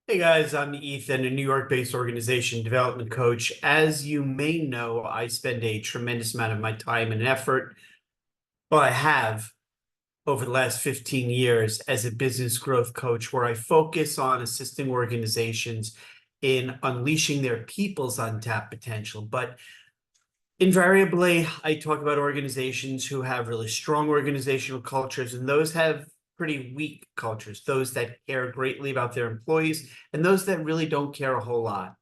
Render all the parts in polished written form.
Hey guys, I'm Ethan, a New York-based organization development coach. As you may know, I spend a tremendous amount of my time and effort, well, I have over the last 15 years as a business growth coach, where I focus on assisting organizations in unleashing their people's untapped potential. But invariably, I talk about organizations who have really strong organizational cultures, and those have pretty weak cultures, those that care greatly about their employees, and those that really don't care a whole lot.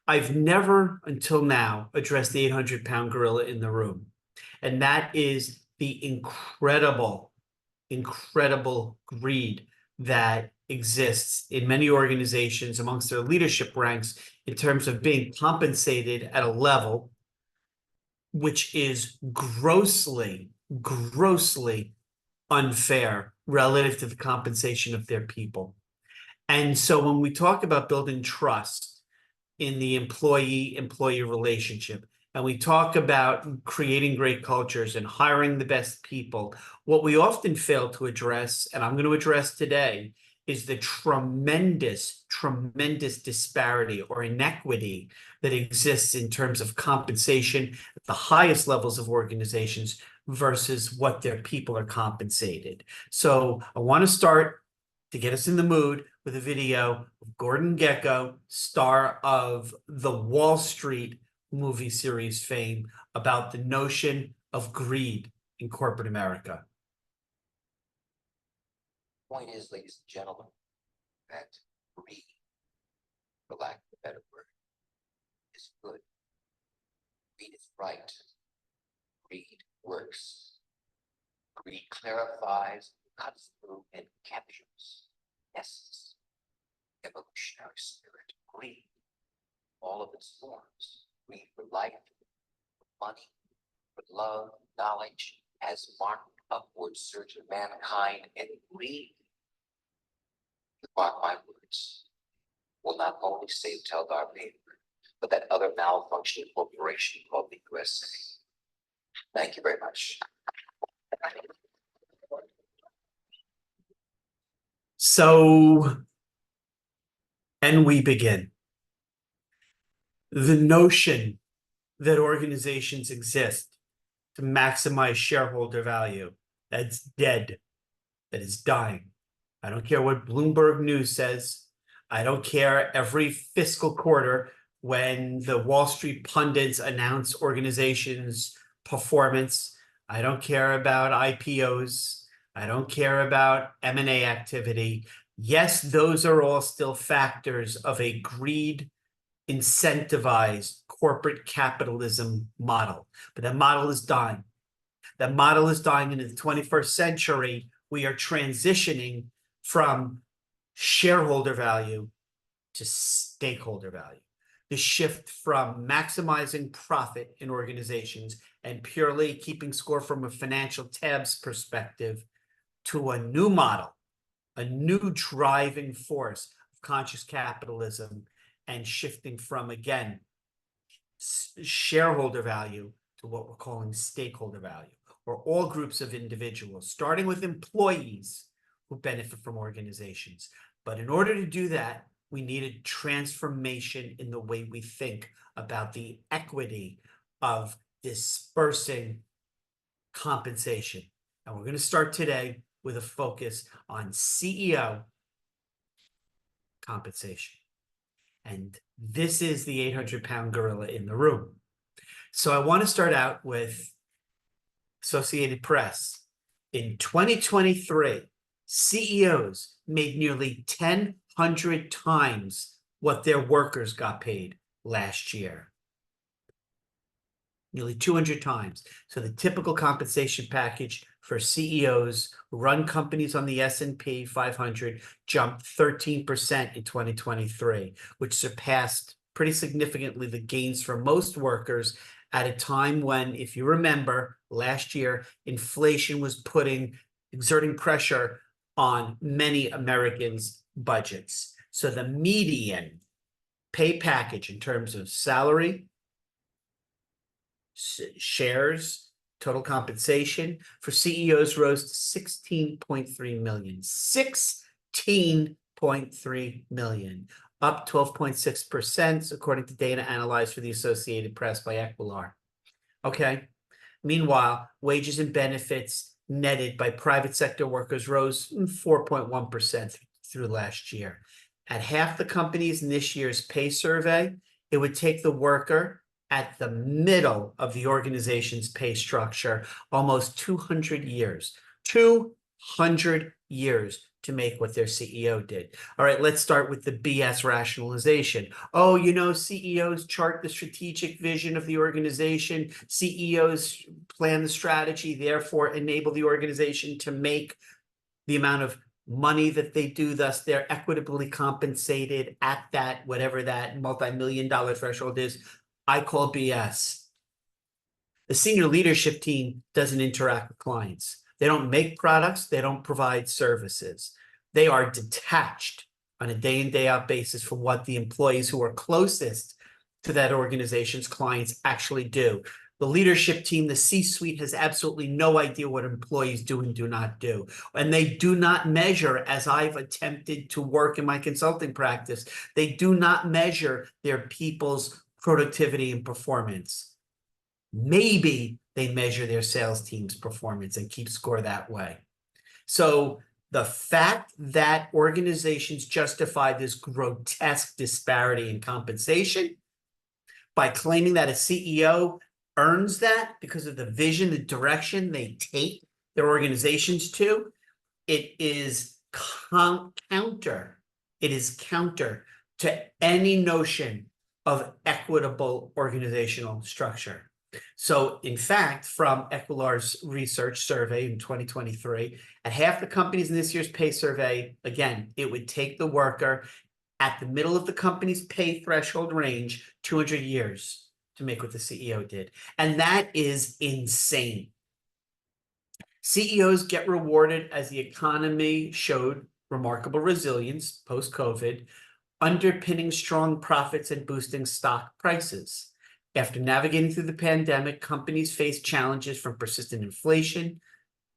I've never until now addressed the 800-pound gorilla in the room, and that is the incredible greed that exists in many organizations amongst their leadership ranks in terms of being compensated at a level which is grossly unfair relative to the compensation of their people. And so when we talk about building trust in the employee-employee relationship, and we talk about creating great cultures and hiring the best people, what we often fail to address, and I'm going to address today, is the tremendous disparity or inequity that exists in terms of compensation at the highest levels of organizations versus what their people are compensated. So I want to start, to get us in the mood, with a video of Gordon Gekko, star of the Wall Street movie series fame, about the notion of greed in corporate America. Point is, ladies and gentlemen, that greed, for lack of a better word, is good. Greed is right. Greed works. Greed clarifies, cuts through, and captures essence, evolutionary spirit, greed, all of its forms. Greed for life, for money, for love, knowledge, has marked upward surge of mankind, and greed, mark my words, will not only save Teldar paper, but that other malfunctioning corporation called the USA. Thank you very much. So, and we begin. The notion that organizations exist to maximize shareholder value, that's dead, that is dying. I don't care what Bloomberg News says. I don't care every fiscal quarter when the Wall Street pundits announce organizations' performance. I don't care about IPOs. I don't care about M&A activity. Yes, those are all still factors of a greed incentivized corporate capitalism model, but that model is dying. That model is dying. In the 21st century. We are transitioning from shareholder value to stakeholder value. The shift from maximizing profit in organizations and purely keeping score from a financial tabs perspective to a new model, a new driving force of conscious capitalism, and shifting from, again, shareholder value to what we're calling stakeholder value, or all groups of individuals, starting with employees who benefit from organizations. But in order to do that, we need a transformation in the way we think about the equity of dispersing compensation. And we're going to start today with a focus on CEO compensation. And this is the 800-pound gorilla in the room. So I want to start out with Associated Press. In 2023, CEOs made nearly 1,000 times what their workers got paid last year. Nearly 200 times. So the typical compensation package for CEOs who run companies on the S&P 500 jumped 13% in 2023, which surpassed pretty significantly the gains for most workers at a time when, if you remember, last year, inflation was exerting pressure on many Americans' budgets. So the median pay package in terms of salary, shares, total compensation for CEOs rose to $16.3 million. $16 12.3 million, up 12.6%, according to data analyzed for the Associated Press by Equilar. Okay. Meanwhile, wages and benefits netted by private sector workers rose 4.1% through last year. At half the companies in this year's pay survey, it would take the worker at the middle of the organization's pay structure almost 200 years. 200 years to make what their CEO did. All right, let's start with the BS rationalization. Oh, you know, CEOs chart the strategic vision of the organization. CEOs plan the strategy, therefore enable the organization to make the amount of money that they do. Thus, they're equitably compensated at that, whatever that multi-million-dollar threshold is. I call BS. The senior leadership team doesn't interact with clients. They don't make products. They don't provide services. They are detached on a day in, day out basis from what the employees who are closest to that organization's clients actually do. The leadership team, the C-suite, has absolutely no idea what employees do and do not do. And they do not measure, as I've attempted to work in my consulting practice, they do not measure their people's productivity and performance. Maybe they measure their sales team's performance and keep score that way. So the fact that organizations justify this grotesque disparity in compensation by claiming that a CEO earns that because of the vision, the direction they take their organizations to, it is counter. It is counter to any notion of equitable organizational structure. So, in fact, from Equilar's research survey in 2023, at half the companies in this year's pay survey, again, it would take the worker at the middle of the company's pay threshold range 200 years to make what the CEO did. And that is insane. CEOs get rewarded as the economy showed remarkable resilience post-COVID, underpinning strong profits and boosting stock prices. After navigating through the pandemic, companies faced challenges from persistent inflation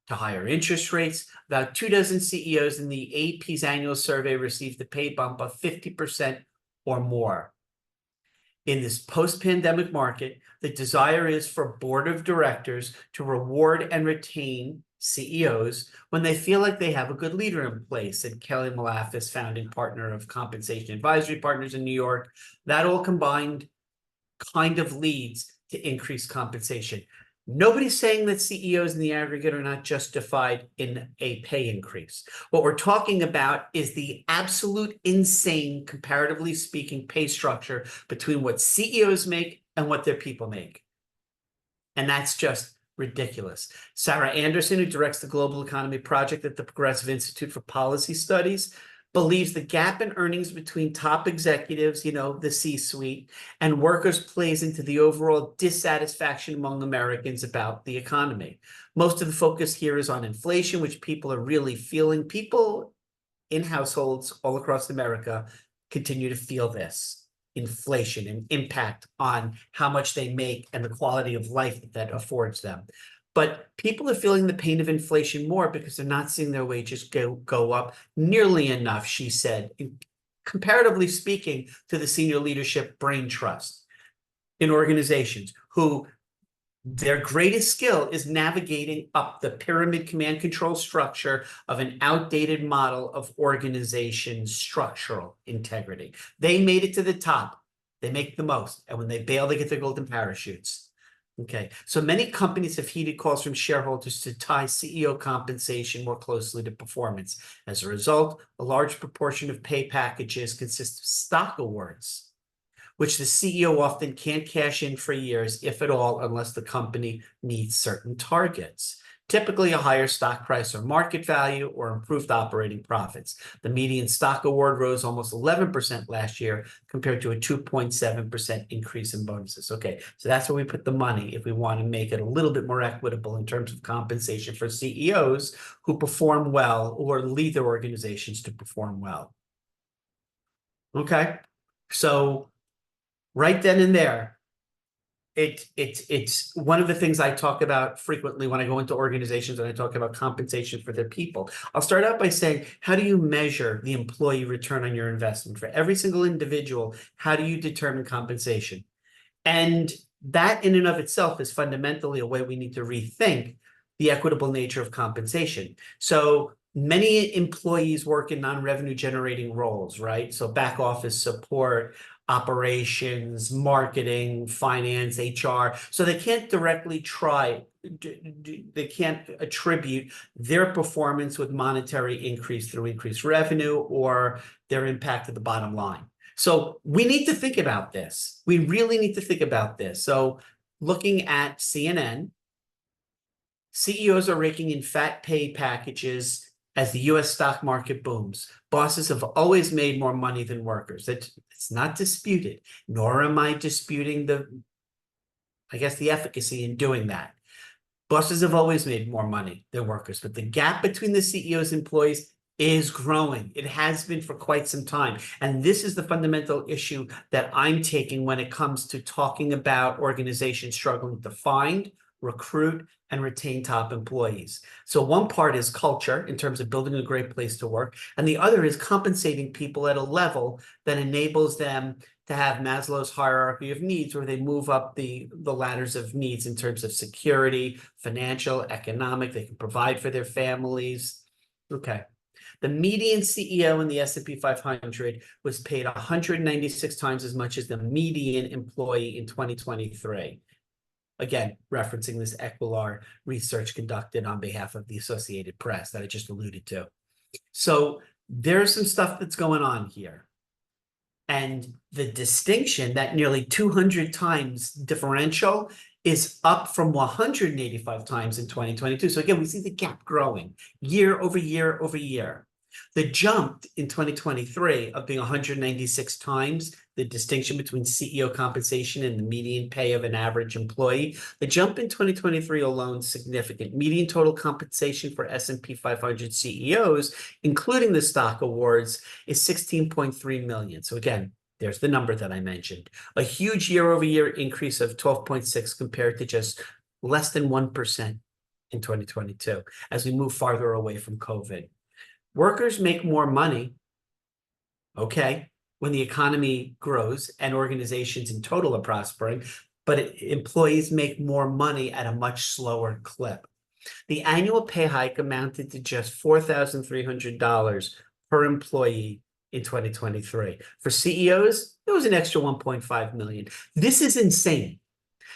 to higher interest rates. About 24 CEOs in the AP's annual survey received a pay bump of 50% or more. In this post-pandemic market, the desire is for board of directors to reward and retain CEOs when they feel like they have a good leader in place, said Kelly Malafis, founding partner of Compensation Advisory Partners in New York. That all combined kind of leads to increased compensation. Nobody's saying that CEOs in the aggregate are not justified in a pay increase. What we're talking about is the absolute insane, comparatively speaking, pay structure between what CEOs make and what their people make. And that's just ridiculous. Sarah Anderson, who directs the Global Economy Project at the Progressive Institute for Policy Studies, believes the gap in earnings between top executives, you know, the C-suite, and workers plays into the overall dissatisfaction among Americans about the economy. Most of the focus here is on inflation, which people are really feeling. People in households all across America continue to feel this inflation and impact on how much they make and the quality of life that affords them. But people are feeling the pain of inflation more because they're not seeing their wages go up nearly enough, she said, comparatively speaking to the senior leadership brain trust in organizations who their greatest skill is navigating up the pyramid command control structure of an outdated model of organization structural integrity. They made it to the top. They make the most. And when they bail, they get their golden parachutes. Okay, so many companies have heeded calls from shareholders to tie CEO compensation more closely to performance. As a result, a large proportion of pay packages consist of stock awards, which the CEO often can't cash in for years, if at all, unless the company meets certain targets. Typically a higher stock price or market value or improved operating profits. The median stock award rose almost 11% last year compared to a 2.7% increase in bonuses. Okay, so that's where we put the money if we want to make it a little bit more equitable in terms of compensation for CEOs who perform well or lead their organizations to perform well. Okay, so right then and there, It's one of the things I talk about frequently when I go into organizations and I talk about compensation for their people. I'll start out by saying, how do you measure the employee return on your investment? For every single individual, how do you determine compensation? And that in and of itself is fundamentally a way we need to rethink the equitable nature of compensation. So many employees work in non-revenue generating roles, right? So back office support, operations, marketing, finance, HR. So they can't directly they can't attribute their performance with monetary increase through increased revenue or their impact at the bottom line. So we need to think about this. We really need to think about this. So looking at CNN, CEOs are raking in fat pay packages as the US stock market booms. Bosses have always made more money than workers. It's not disputed, nor am I disputing the efficacy in doing that. Bosses have always made more money than workers, but the gap between the CEOs and employees is growing. It has been for quite some time. And this is the fundamental issue that I'm taking when it comes to talking about organizations struggling to find, recruit, and retain top employees. So one part is culture in terms of building a great place to work. And the other is compensating people at a level that enables them to have Maslow's hierarchy of needs, where they move up the ladders of needs in terms of security, financial, economic, they can provide for their families. Okay. The median CEO in the S&P 500 was paid 196 times as much as the median employee in 2023. Again, referencing this Equilar research conducted on behalf of the Associated Press that I just alluded to. So there's some stuff that's going on here. And the distinction, that nearly 200 times differential, is up from 185 times in 2022. So again, we see the gap growing year over year over year. The jump in 2023 of being 196 times, the distinction between CEO compensation and the median pay of an average employee, the jump in 2023 alone is significant. Median total compensation for S&P 500 CEOs, including the stock awards, is 16.3 million. So again, there's the number that I mentioned. A huge year-over-year increase of 12.6 compared to just less than 1% in 2022 as we move farther away from COVID. Workers make more money, okay, when the economy grows and organizations in total are prospering, but employees make more money at a much slower clip. The annual pay hike amounted to just $4,300 per employee in 2023. For CEOs, it was an extra 1.5 million. This is insane.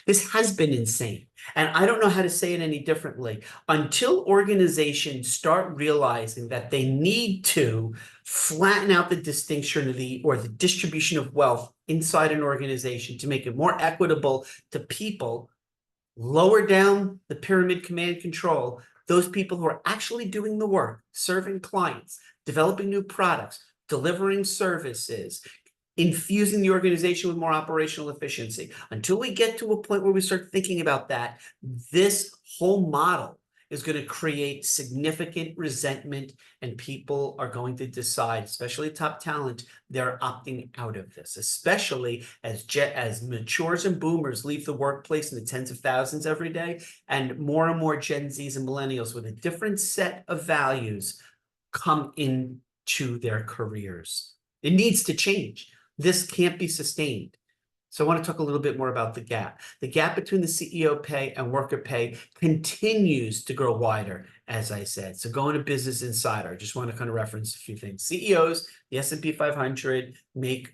This has been insane. And I don't know how to say it any differently. Until organizations start realizing that they need to flatten out the distinction of the distribution of wealth inside an organization to make it more equitable to people, lower down the pyramid command control, those people who are actually doing the work, serving clients, developing new products, delivering services, infusing the organization with more operational efficiency. Until we get to a point where we start thinking about that, this whole model is going to create significant resentment, and people are going to decide, especially top talent, they're opting out of this, especially as matures and boomers leave the workplace in the tens of thousands every day, and more Gen Zs and millennials with a different set of values come into their careers. It needs to change. This can't be sustained. So I want to talk a little bit more about the gap. The gap between the CEO pay and worker pay continues to grow wider, as I said. So going to Business Insider, I just want to kind of reference a few things. CEOs, the S&P 500 make,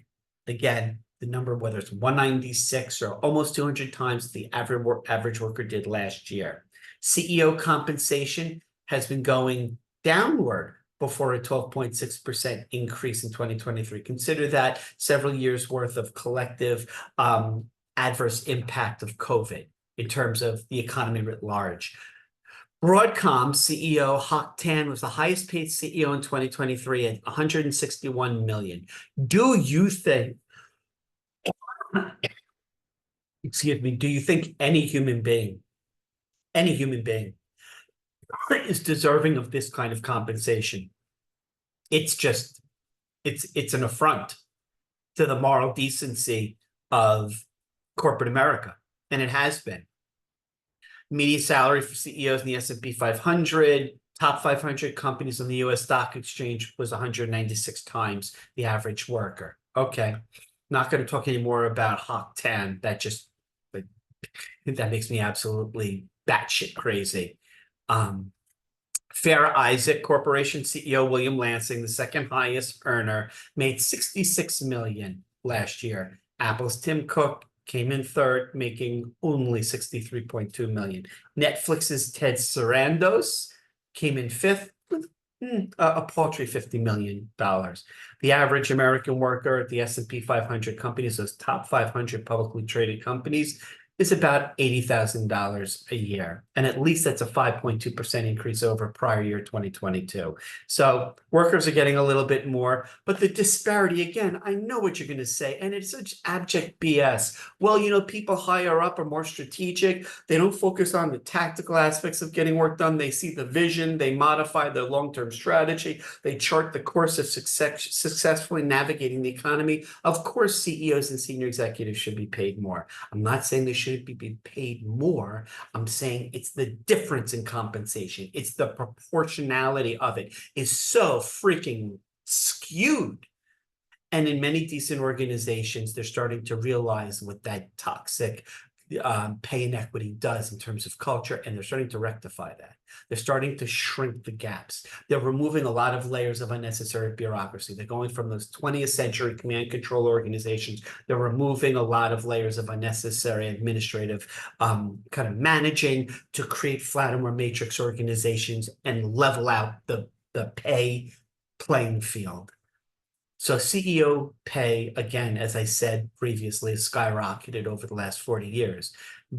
again, the number, whether it's 196 or almost 200 times the average worker did last year. CEO compensation has been going downward before a 12.6% increase in 2023. Consider that several years worth of collective adverse impact of COVID in terms of the economy writ large. Broadcom CEO Hock Tan was the highest paid CEO in 2023 at 161 million. Do you think, excuse me, do you think any human being is deserving of this kind of compensation? It's just, it's an affront to the moral decency of corporate America. and it has been. Median salary for CEOs in the S&P 500, top 500 companies on the US stock exchange was 196 times the average worker. Okay, not going to talk anymore about Hawk 10. That just, that makes me absolutely batshit crazy. Fair Isaac Corporation CEO William Lansing, the second highest earner, made 66 million last year. Apple's Tim Cook came in third, making only 63.2 million. Netflix's Ted Sarandos came in fifth with a paltry $50 million. The average American worker at the S&P 500 companies, those top 500 publicly traded companies, is about $80,000 a year. And at least that's a 5.2% increase over prior year 2022. So workers are getting a little bit more, but the disparity, again, I know what you're going to say, and it's such abject BS. Well, you know, people higher up are more strategic. They don't focus on the tactical aspects of getting work done. They see the vision, they modify their long-term strategy, they chart the course of successfully navigating the economy. Of course, CEOs and senior executives should be paid more. I'm not saying they should be paid more. I'm saying it's the difference in compensation. It's the proportionality of it is so freaking skewed. And in many decent organizations, they're starting to realize what that toxic pay inequity does in terms of culture, and they're starting to rectify that. They're starting to shrink the gaps. They're removing a lot of layers of unnecessary bureaucracy. They're going from those 20th century command control organizations. They're removing a lot of layers of unnecessary administrative kind of managing to create flatter, more matrix organizations and level out the pay playing field. So CEO pay, again, as I said previously, has skyrocketed over the last 40 years.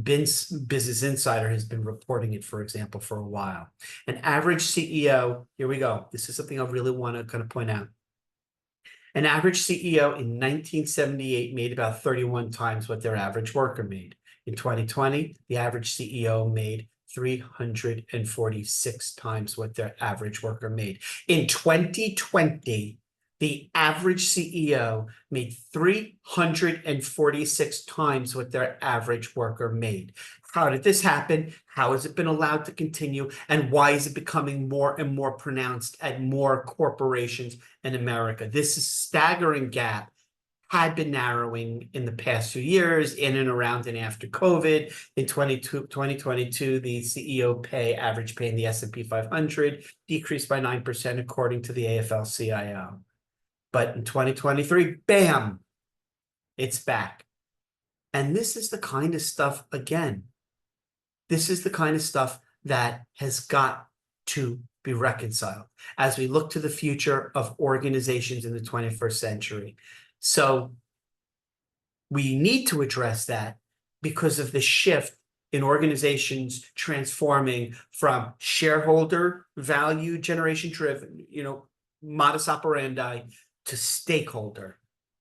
Business Insider has been reporting it, for example, for a while. An average CEO, here we go. This is something I really want to kind of point out. An average CEO in 1978 made about 31 times what their average worker made. In 2020, the average CEO made 346 times what their average worker made. In 2020, the average CEO made 346 times what their average worker made. How did this happen? How has it been allowed to continue? And why is it becoming more and more pronounced at more corporations in America? This is staggering gap had been narrowing in the past few years, in and around and after COVID. In 2022, the CEO pay, average pay in the S&P 500 decreased by 9% according to the AFL-CIO. But in 2023, bam, it's back. And this is the kind of stuff, again, this is the kind of stuff that has got to be reconciled as we look to the future of organizations in the 21st century. So we need to address that because of the shift in organizations transforming from shareholder value generation driven, modus operandi, to stakeholder,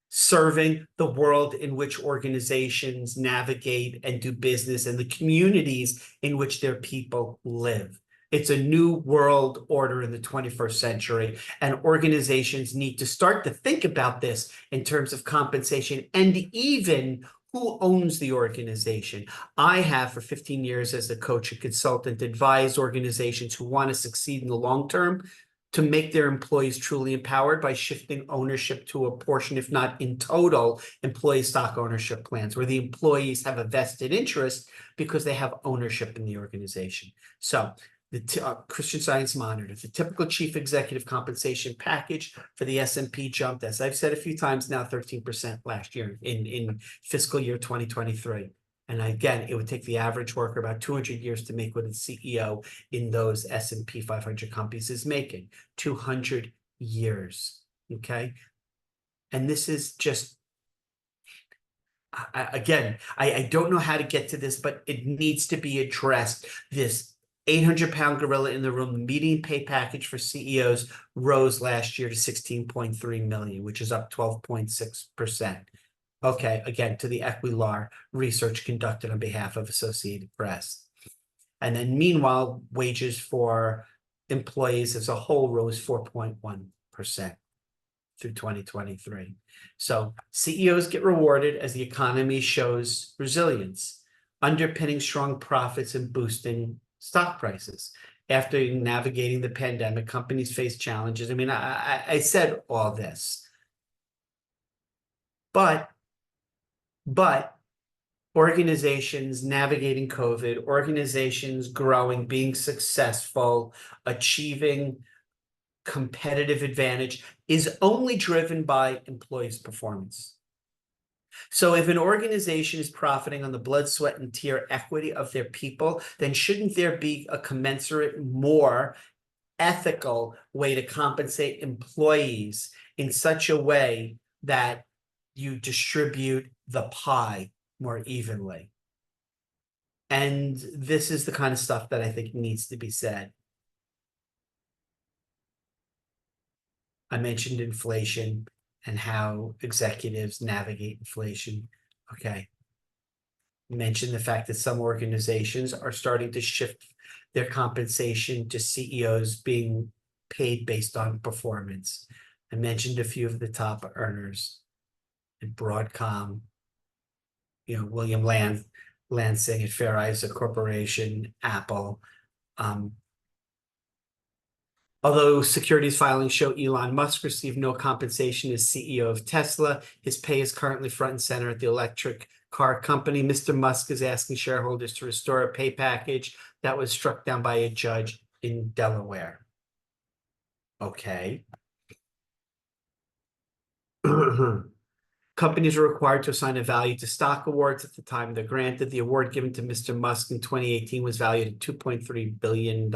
serving the world in which organizations navigate and do business and the communities in which their people live. It's a new world order in the 21st century, and organizations need to start to think about this in terms of compensation and even who owns the organization. I have, for 15 years as a coach and consultant, advised organizations who want to succeed in the long term to make their employees truly empowered by shifting ownership to a portion, if not in total, employee stock ownership plans, where the employees have a vested interest because they have ownership in the organization. So the Christian Science Monitor, the typical chief executive compensation package for the S&P jumped, as I've said a few times now, 13% last year in fiscal year 2023. And again, it would take the average worker about 200 years to make what a CEO in those S&P 500 companies is making. 200 years, okay? And this is just, I don't know how to get to this, but it needs to be addressed. This 800-pound gorilla in the room, the median pay package for CEOs rose last year to 16.3 million, which is up 12.6%. Okay, again, to the Equilar research conducted on behalf of Associated Press. And then meanwhile, wages for employees as a whole rose 4.1% through 2023. So CEOs get rewarded as the economy shows resilience. underpinning strong profits and boosting stock prices. After navigating the pandemic, companies face challenges. I mean, I said all this, but organizations navigating COVID, organizations growing, being successful, achieving competitive advantage is only driven by employees' performance. So if an organization is profiting on the blood, sweat, and tear equity of their people, then shouldn't there be a commensurate, more ethical way to compensate employees in such a way that you distribute the pie more evenly? And this is the kind of stuff that I think needs to be said. I mentioned inflation and how executives navigate inflation. Okay. Mentioned the fact that some organizations are starting to shift their compensation to CEOs being paid based on performance. I mentioned a few of the top earners in Broadcom, William Lansing at Fair Isaac Corporation, Apple. Although securities filings show Elon Musk received no compensation as CEO of Tesla, his pay is currently front and center at the electric car company. Mr. Musk is asking shareholders to restore a pay package that was struck down by a judge in Delaware. Okay. Companies are required to assign a value to stock awards at the time they're granted. The award given to Mr. Musk in 2018 was valued at $2.3 billion.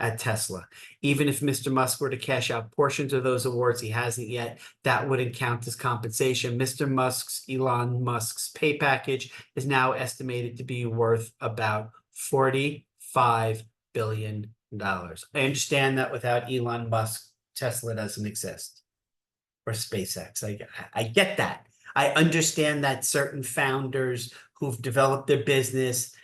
At Tesla. Even if Mr. Musk were to cash out portions of those awards, he hasn't yet, that wouldn't count as compensation. Elon Musk's pay package is now estimated to be worth about $45 billion. I understand that without Elon Musk, Tesla doesn't exist, or SpaceX. I get that. I understand that certain founders who've developed their business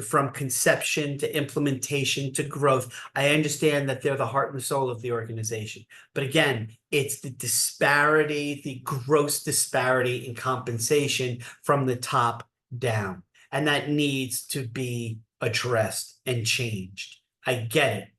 from conception to implementation to growth, I understand that they're the heart and soul of the organization. But again, it's the disparity, the gross disparity in compensation from the top down. And that needs to be addressed and changed. I get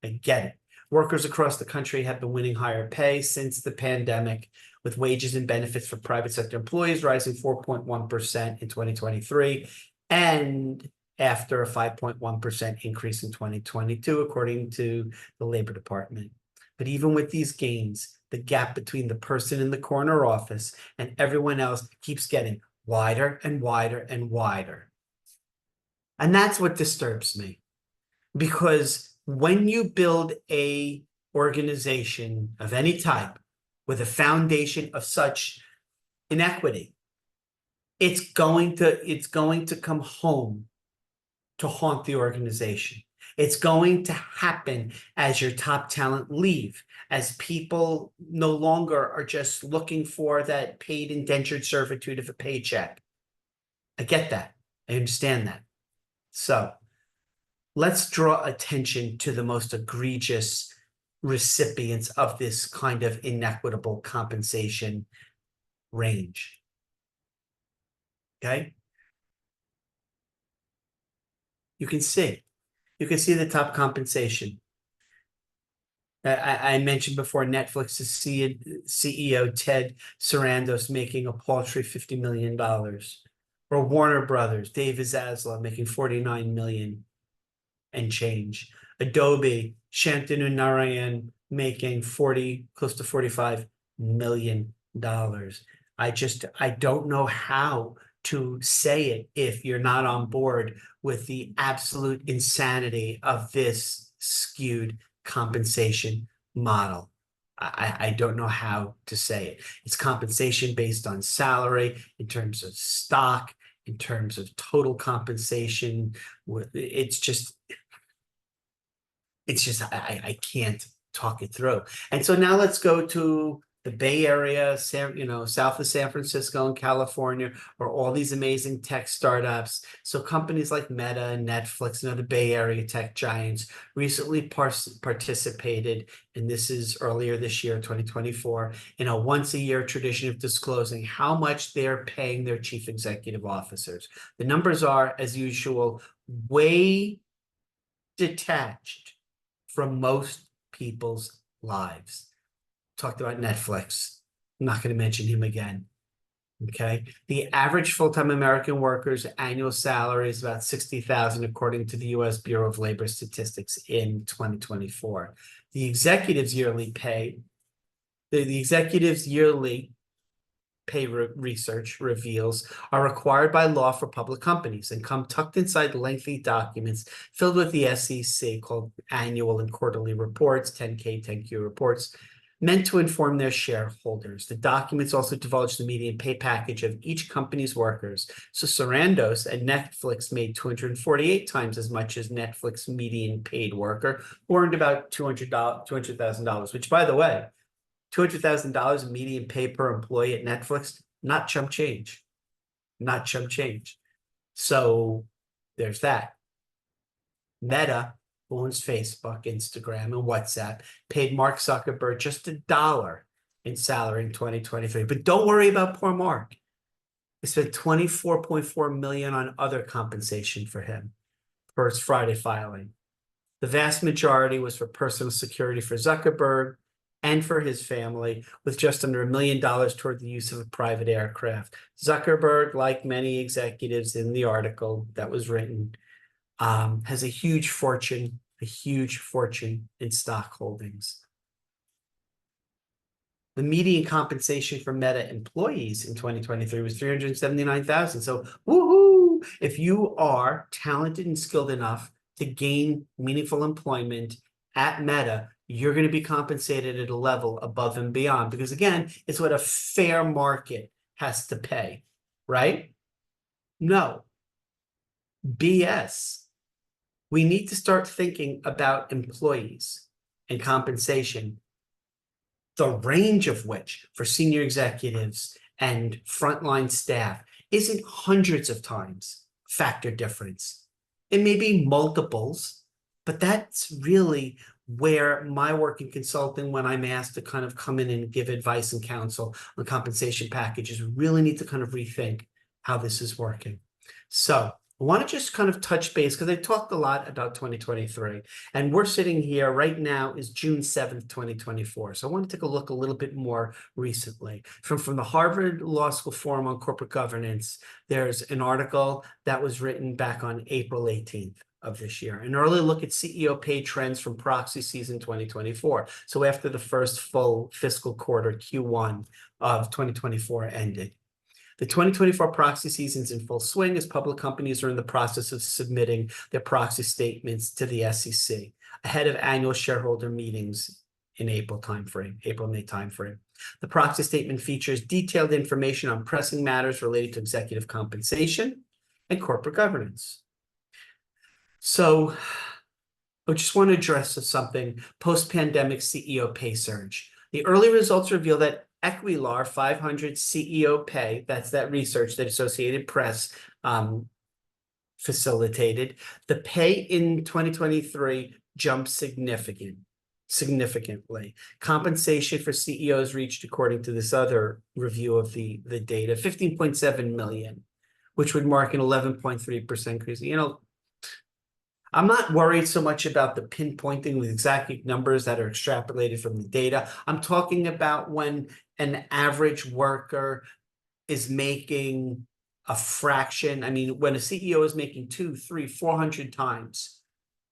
it. Workers across the country have been winning higher pay since the pandemic, with wages and benefits for private sector employees rising 4.1% in 2023. And after a 5.1% increase in 2022, according to the Labor Department. But even with these gains, the gap between the person in the corner office and everyone else keeps getting wider and wider and wider. And that's what disturbs me. Because when you build a organization of any type with a foundation of such inequity, it's going to come home to haunt the organization. It's going to happen as your top talent leave, as people no longer are just looking for that paid indentured servitude of a paycheck. I get that. I understand that. So let's draw attention to the most egregious recipients of this kind of inequitable compensation range. Okay. You can see the top compensation. I mentioned before Netflix's CEO, Ted Sarandos, making a paltry $50 million. Or Warner Brothers, David Zaslav making $49 million and change. Adobe, Shantanu Narayan making close to $45 million. I don't know how to say it if you're not on board with the absolute insanity of this skewed compensation model. I don't know how to say it. It's compensation based on salary, in terms of stock, in terms of total compensation. It's just I can't talk it through. And so now let's go to the Bay Area, south of San Francisco and California, are all these amazing tech startups. So companies like Meta and Netflix and other Bay Area tech giants recently participated, and this is earlier this year, 2024, in a once-a-year tradition of disclosing how much they're paying their chief executive officers. The numbers are, as usual, way detached from most people's lives. Talked about Netflix. I'm not going to mention him again. Okay. The average full-time American worker's annual salary is about $60,000, according to the U.S. Bureau of Labor Statistics in 2024. The executives' yearly pay, the executives' yearly pay research reveals are required by law for public companies and come tucked inside lengthy documents filled with the SEC called annual and quarterly reports, 10K, 10Q reports, meant to inform their shareholders. The documents also divulge the median pay package of each company's workers. So Sarandos and Netflix made 248 times as much as Netflix median paid worker, who earned about $200,000, which, by the way, $200,000 median pay per employee at Netflix, not chump change. Not chump change. So there's that. Meta, who owns Facebook, Instagram, and WhatsApp, paid Mark Zuckerberg just $1 in salary in 2023. But don't worry about poor Mark. They spent $24.4 million on other compensation for him for his Friday filing. The vast majority was for personal security for Zuckerberg and for his family, with just under $1 million toward the use of a private aircraft. Zuckerberg, like many executives in the article that was written, has a huge fortune in stock holdings. The median compensation for Meta employees in 2023 was $379,000. So, woohoo! If you are talented and skilled enough to gain meaningful employment at Meta, you're going to be compensated at a level above and beyond, because again, it's what a fair market has to pay, right? No. BS. We need to start thinking about employees and compensation, the range of which for senior executives and frontline staff isn't hundreds of times factor difference. It may be multiples, but that's really where my work in consulting, when I'm asked to kind of come in and give advice and counsel on compensation packages, really need to kind of rethink how this is working. So I want to just kind of touch base, because I talked a lot about 2023, and we're sitting here right now is June 7th, 2024. So I want to take a look a little bit more recently. From the Harvard Law School Forum on Corporate Governance, there's an article that was written back on April 18th of this year, an early look at CEO pay trends from proxy season 2024. So after the first full fiscal quarter, Q1 of 2024 ended. The 2024 proxy season's in full swing as public companies are in the process of submitting their proxy statements to the SEC ahead of annual shareholder meetings in May timeframe. The proxy statement features detailed information on pressing matters related to executive compensation and corporate governance. So I just want to address something post-pandemic CEO pay surge. The early results reveal that Equilar 500 CEO pay, that's that research that Associated Press facilitated, the pay in 2023 jumped significantly. Compensation for CEOs reached, according to this other review of the data, $15.7 million, which would mark an 11.3% increase. I'm not worried so much about the pinpointing with exact numbers that are extrapolated from the data. I'm talking about when an average worker is making a fraction. I mean, when a CEO is making 200, 300, 400 times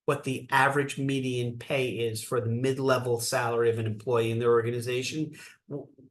what the average median pay is for the mid-level salary of an employee in their organization,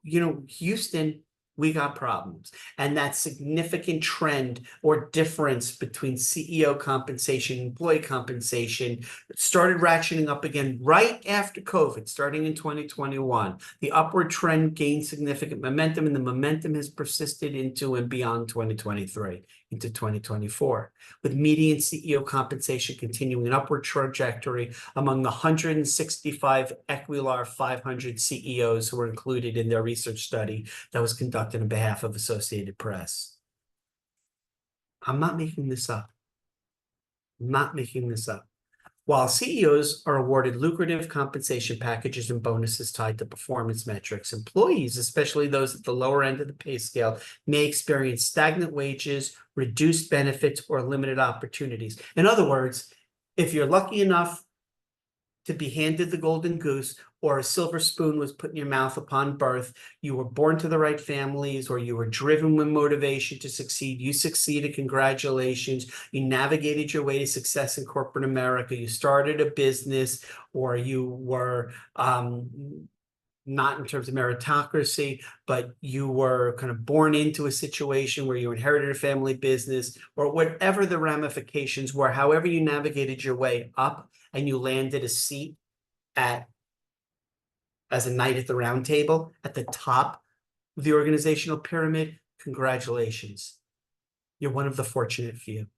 Houston, we got problems. And that significant trend or difference between CEO compensation, employee compensation started ratcheting up again right after COVID, starting in 2021. The upward trend gained significant momentum, and the momentum has persisted into and beyond 2023. into 2024, with median CEO compensation continuing an upward trajectory among the 165 Equilar 500 CEOs who were included in their research study that was conducted on behalf of Associated Press. I'm not making this up. I'm not making this up. While CEOs are awarded lucrative compensation packages and bonuses tied to performance metrics, employees, especially those at the lower end of the pay scale, may experience stagnant wages, reduced benefits, or limited opportunities. In other words, if you're lucky enough to be handed the golden goose or a silver spoon was put in your mouth upon birth, you were born to the right families, or you were driven with motivation to succeed, you succeeded, congratulations. You navigated your way to success in corporate America. You started a business, or you were not in terms of meritocracy, but you were kind of born into a situation where you inherited a family business, or whatever the ramifications were, however you navigated your way up and you landed a seat as a knight at the round table at the top of the organizational pyramid, congratulations. You're one of the fortunate few.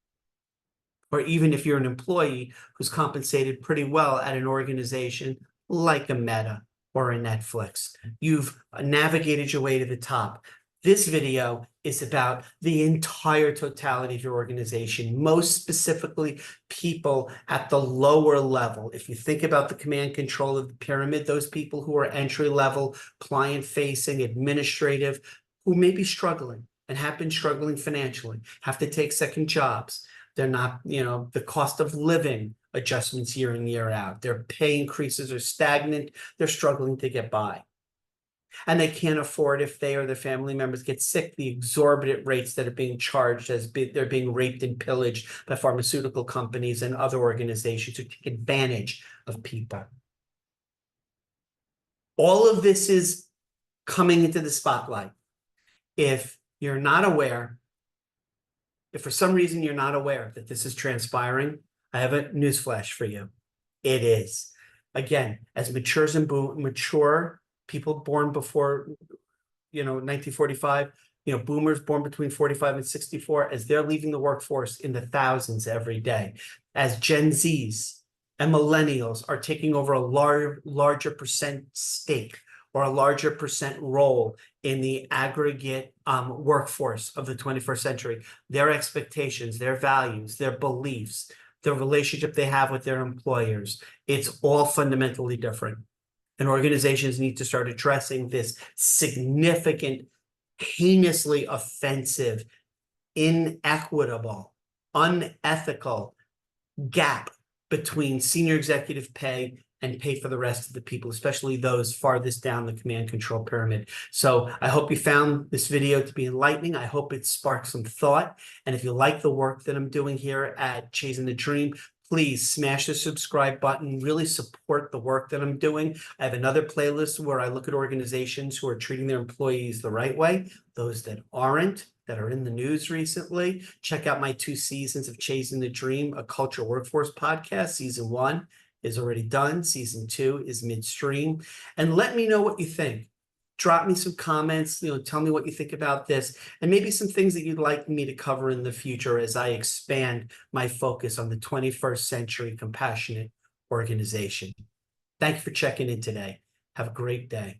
Or even if you're an employee who's compensated pretty well at an organization like a Meta or a Netflix, you've navigated your way to the top. This video is about the entire totality of your organization, most specifically people at the lower level. If you think about the command control of the pyramid, those people who are entry level, client facing, administrative, who may be struggling and have been struggling financially, have to take second jobs. They're not, the cost of living adjustments year in, year out. Their pay increases are stagnant. They're struggling to get by. And they can't afford, if they or their family members get sick, the exorbitant rates that are being charged as they're being raped and pillaged by pharmaceutical companies and other organizations who take advantage of people. All of this is coming into the spotlight. If you're not aware, if for some reason you're not aware that this is transpiring, I have a newsflash for you. It is. Again, as mature people born before, 1945, boomers born between 45 and 64, as they're leaving the workforce in the thousands every day, as Gen Zs and millennials are taking over a larger percent stake or a larger percent role in the aggregate workforce of the 21st century, their expectations, their values, their beliefs, the relationship they have with their employers, it's all fundamentally different. And organizations need to start addressing this significant, heinously offensive, inequitable, unethical gap between senior executive pay and pay for the rest of the people, especially those farthest down the command control pyramid. So I hope you found this video to be enlightening. I hope it sparked some thought. And if you like the work that I'm doing here at Chasing the Dream, please smash the subscribe button, really support the work that I'm doing. I have another playlist where I look at organizations who are treating their employees the right way, those that aren't, that are in the news recently. Check out my 2 seasons of Chasing the Dream, a culture workforce podcast. Season 1 is already done. Season 2 is midstream. And let me know what you think. Drop me some comments, tell me what you think about this, and maybe some things that you'd like me to cover in the future as I expand my focus on the 21st century compassionate organization. Thank you for checking in today. Have a great day.